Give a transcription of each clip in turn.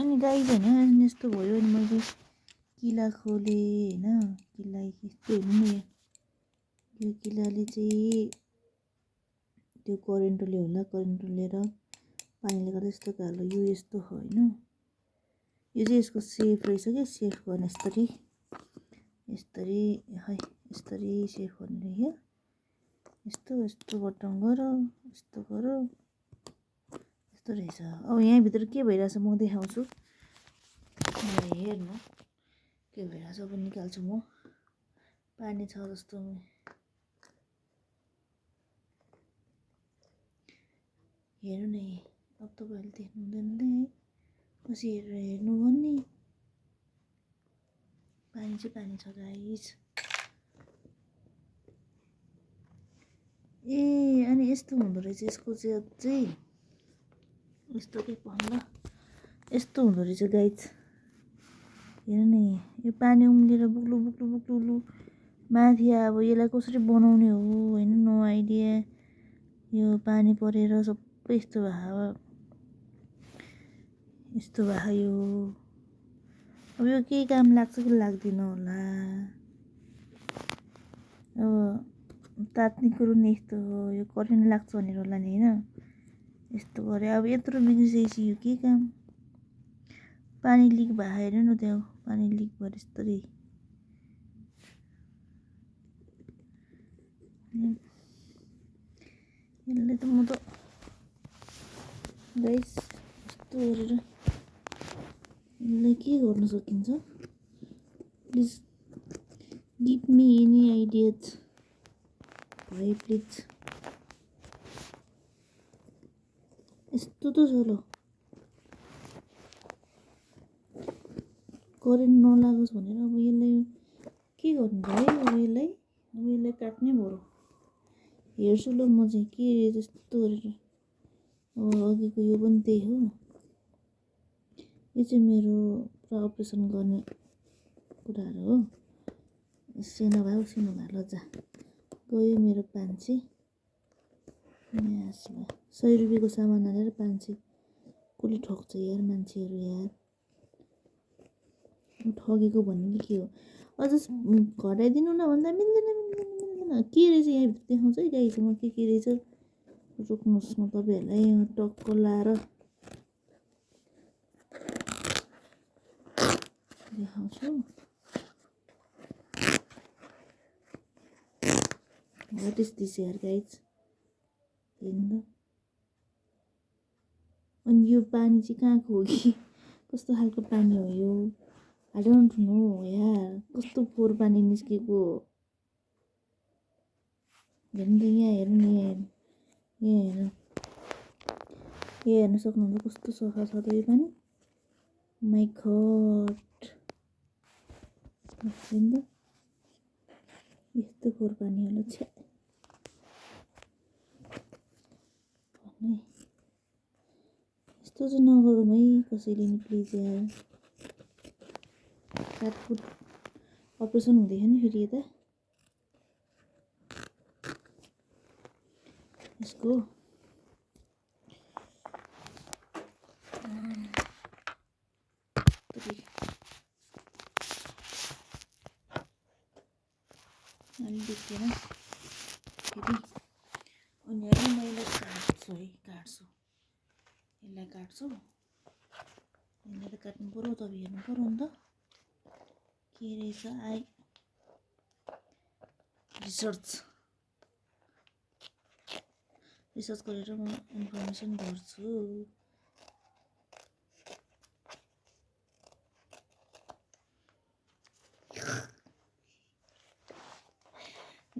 अनि गाई होइन यस्तो भयो। अनि मैले किला खोलेँ होइन, किला यस्तो हेर्नु नि, यो किलाले चाहिँ त्यो करेन्टले होला, करेन्ट लिएर पानीले गर्दा यस्तो कालो यो यस्तो हो होइन। यो चाहिँ यसको सेफ रहेछ क्या, सेफ गर्ने यस्तरी यस्तरी है, यस्तरी सेफ गर्ने रहेछ। यस्तो यस्तो बटन गर, यस्तो गर, यस्तो रहेछ। अब यहाँभित्र के भइरहेछ म देखाउँछु, हेर्नु के भइरहेछ। अब निकाल्छु म, पानी छ जस्तो हेर्नु न। अब तपाईँहरूले देख्नु हुँदैन है, कसरी हेरेर हेर्नु भन्ने। पानी चाहिँ पानी छ गाइस। ए अनि यस्तो हुँदो रहेछ यसको चाहिँ अझै यस्तो के भन्नु, यस्तो हुँदो रहेछ गाइस। हेर्नु नि, यो पानी उम्लेर बुक्लु बुक्लु बुक्लु माथि। अब यसलाई कसरी बनाउने हो होइन, नो आइडिया। यो पानी परेर सबै यस्तो भयो, यस्तो भयो यो। अब यो केही काम लाग्छ कि लाग्दैन होला। अब तात्ने कुरो नि यस्तो हो, यो करेन्ट लाग्छ भनेर होला नि होइन, यस्तो गऱ्यो। अब यत्रो बिग्रिसकेपछि यो के काम। पानी लिक भयो हेर्नु न, त्यहाँ पानी लिक भएर यस्तरी। यसले त म त गाइस यस्तो गरेर यसलाई के गर्न सकिन्छ, please give me any ideas भाइ प्लिज। यस्तो त छ ल, करेन्ट नलागोस् भनेर। अब यसलाई के गर्नु है, अब यसलाई काट्नै पर्यो। हेर्छु ल म चाहिँ के जस्तो गरेर। अब अघिको यो पनि त्यही हो, यो चाहिँ मेरो पुरा अपरेसन गर्ने कुराहरू हो। सेनो भयो लजा गयो मेरो 500। 100 रुपियाँको सामान हालेर 500 कसले ठग्छ यार मान्छेहरू यार। ठगेको भन्ने के हो, अझ घटाइदिनु न भन्दा मिल्दैन मिल्दैन मिल्दैन। के रहेछ यहाँ देखाउँछ है गाईसँग के रहेछ, रोक्नुहोस् न तपाईँहरूलाई टक्क लाएर देखाउँछु। व्हाट इज दिस यार गाइज, हेर्नु त। अनि यो पानी चाहिँ कहाँको हो कि कस्तो खालको पानी हो यो, आई डोन्ट नो यार। कस्तो फोहोर पानी निस्केको। हेर्नु त यहाँ, हेर्नु नि यहाँ हेर्नु, यहाँ हेर्न सक्नुहुन्छ कस्तो सफा छ त यो पानी। माइ गॉड, हेर्नु त यस्तो फोहोर पानी होला छ्या। यस्तो चाहिँ नगरौँ है कसैले नि प्लिज यार। काटकुट अपरेसन हुँदैछ नि फेरि यता यसको। अलि देख्दैन फेरि। अनि अहिले मैले काट्छु है, काट्छु यसलाई काट्छु। यसलाई त काट्नु पऱ्यो, तपाईँ हेर्नु पऱ्यो नि त के रहेछ। रिसर्च गरेर म इन्फर्मेसन गर्छु।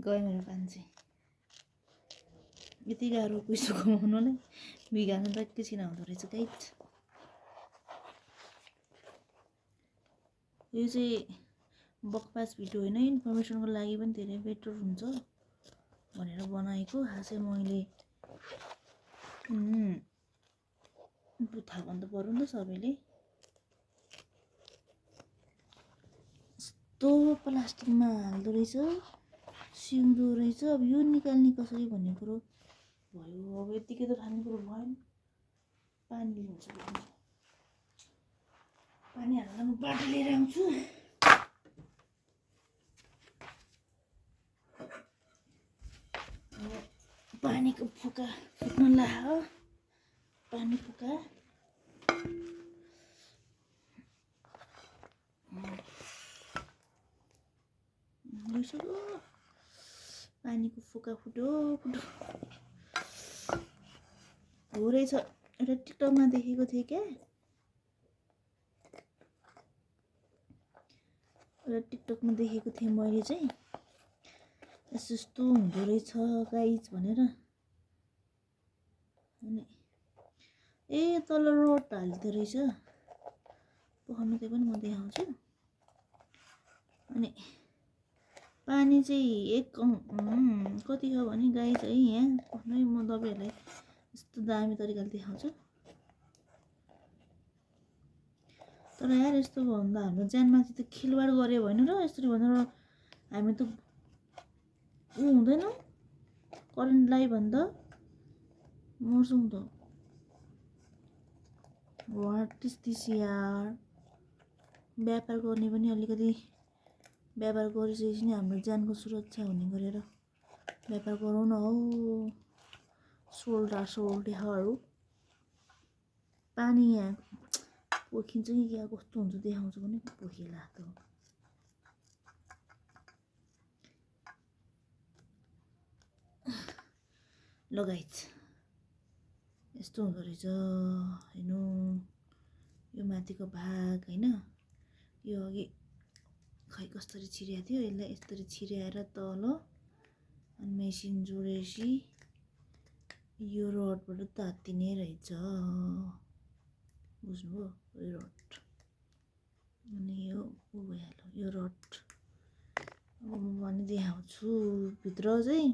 गयो मेरो 500। यति गाह्रो पैसा कमाउनुलाई बिगार्नु त एकैछिन हुँदो रहेछ गाइज। यो चाहिँ बकवास भिडियो होइन, इन्फर्मेसनको लागि पनि धेरै बेटर हुन्छ भनेर बनाएको। खासै मैले थाहा भन्नु त पर्यो नि त सबैले। यस्तो प्लास्टिकमा हाल्दो रहेछ, सिउँदो रहेछ। अब यो निकाल्ने कसरी भन्ने कुरो भयो। अब यतिकै त खाने कुरो भएन, पानी ल्याउँछु। पानी हाल्न म बाटो लिएर आउँछु। पानीको फुका फुट्न लाग्यो। पानी फुका पानीको फुका फुट्यो फुट्यो हो रहेछ। एउटा टिकटकमा देखेको थिएँ क्या, एउटा टिकटकमा देखेको थिएँ मैले चाहिँ यस्तो हुँदो रहेछ गाइज भनेर। अनि ए तल रड हालिदो रहेछ पखाउनु, त्यो पनि म देखाउँछु। अनि पानी चाहिँ एक कति हो भने गाइज है, यहाँ नै म तपाईँहरूलाई यस्तो दामी तरिकाले देखाउँछु। तर यार यस्तो भन्दा हाम्रो ज्यानमाथि त खेलवाड गऱ्यो भने र यसरी भनेर हामी त ऊ हुँदैन, करेन्ट लगाइ भन्दा मर्छौँ त। वाट इज दिस यार। व्यापार गर्ने पनि अलिकति व्यापार गरिसकेपछि नि हाम्रो ज्यानको सुरक्षा हुने गरेर व्यापार गरौँ न हौ सोल्डाहरू। पानी यहाँ पोखिन्छ कि क्या कस्तो हुन्छ देखाउँछु भने पोखिला त। लगाइज यस्तो हुँदो रहेछ हेर्नु, यो माथिको भाग होइन, यो अघि खै कसरी छिर्या थियो, यसलाई यसरी छिर्याएर तल अनि मेसिन जोडेपछि यो रडबाट तात्तिने रहेछ, बुझ्नुभयो? यो रड अनि यो ऊ भइहाल्यो यो रड। अब म भने देखाउँछु भित्र चाहिँ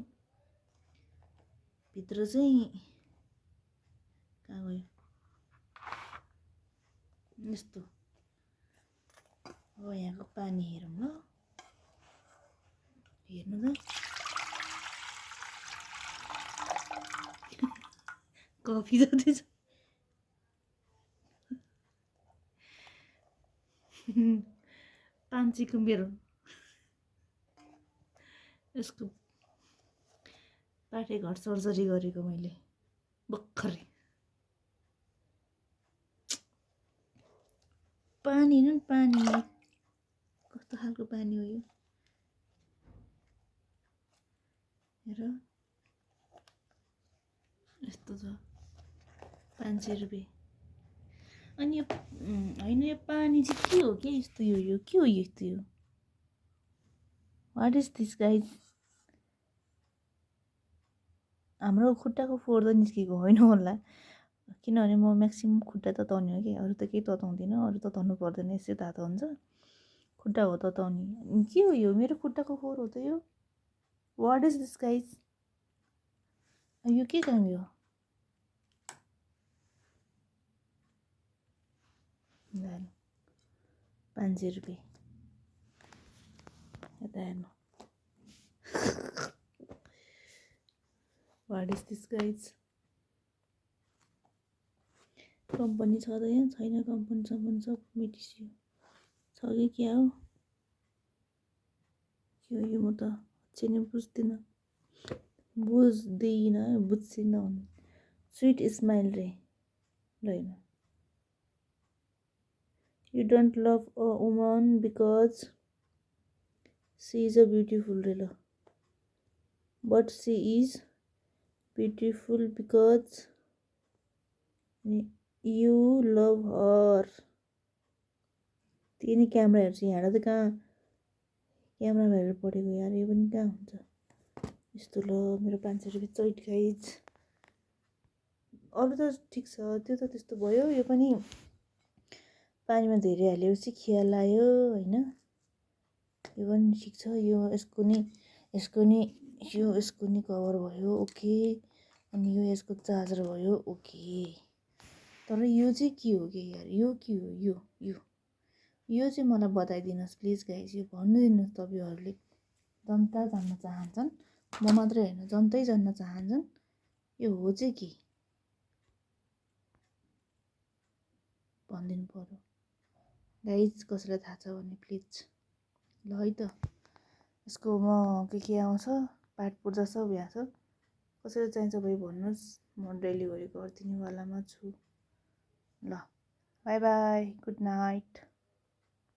कहाँ गयो यस्तो। अब यहाँको पानी हेरौँ ल, हेर्नु त कफी जति छ। पान्छीको मेरो यसको पाठेघर सर्जरी गरेको मैले भर्खरै। पानी न पानी कस्तो खालको पानी हो यो हेर, यस्तो छ 500 रुपियाँ। अनि यो होइन यो पानी चाहिँ के हो क्या यस्तो, यो के हो यस्तो, यो वाट इज दिस गाइज। हाम्रो खुट्टाको फोहोर त निस्केको होइन होला, किनभने म म्याक्सिमम् खुट्टा तताउने हो कि, अरू त केही तताउँदिनँ, अरू तताउनु पर्दैन, यसै तातो हुन्छ, खुट्टा हो तताउने। के हो यो, मेरो खुट्टाको फोहोर हो त यो, वाट इज दिस गाइज। यो के काम यो, 500 रुपियाँ यता हेर्नु। What is this guys. Company छ त यहाँ छैन, कम्पनी सम्पनी सब मेटिसियो छ कि क्या हो यो म त अझै नै बुझ्दिनँ बुझ्दिनँ। स्विट स्माइल रे ल हेर्नु। You don't love a woman because she is a beautiful रे ल, but she is beautiful because you love her। त्यही नै क्यामेरा हेर्छु यहाँबाट त कहाँ क्यामेरामा हेरेर पढेको यार, यो पनि कहाँ हुन्छ यस्तो। ल मेरो 500 रुपियाँ चैट गाइज। अरू त ठिक छ, त्यो त त्यस्तो भयो, यो पनि पानीमा धेरै हालेपछि खियाल आयो होइन, यो पनि ठिक छ। यो यसको नि कभर भयो ओके, अनि यो यसको चार्जर भयो ओके। तर यो चाहिँ के हो कि यार, यो के हो यो चाहिँ मलाई बताइदिनुहोस् प्लिज गाइज, यो भनिदिनुहोस् तपाईँहरूले। जनता जान्न चाहन्छन्, म मात्रै होइन जनतै जान्न चाहन्छन् यो हो चाहिँ के भनिदिनु पर्यो। गाइज कसैलाई थाहा छ भने प्लिज ल है त। यसको म के आउँछ पार्ट पुर्जा सब यहाँ छ, कसैलाई चाहिन्छ भाइ भन्नुहोस्, म डेलिभरी गरिदिनेवालामा छु। ल बाई बाई, गुड नाइट।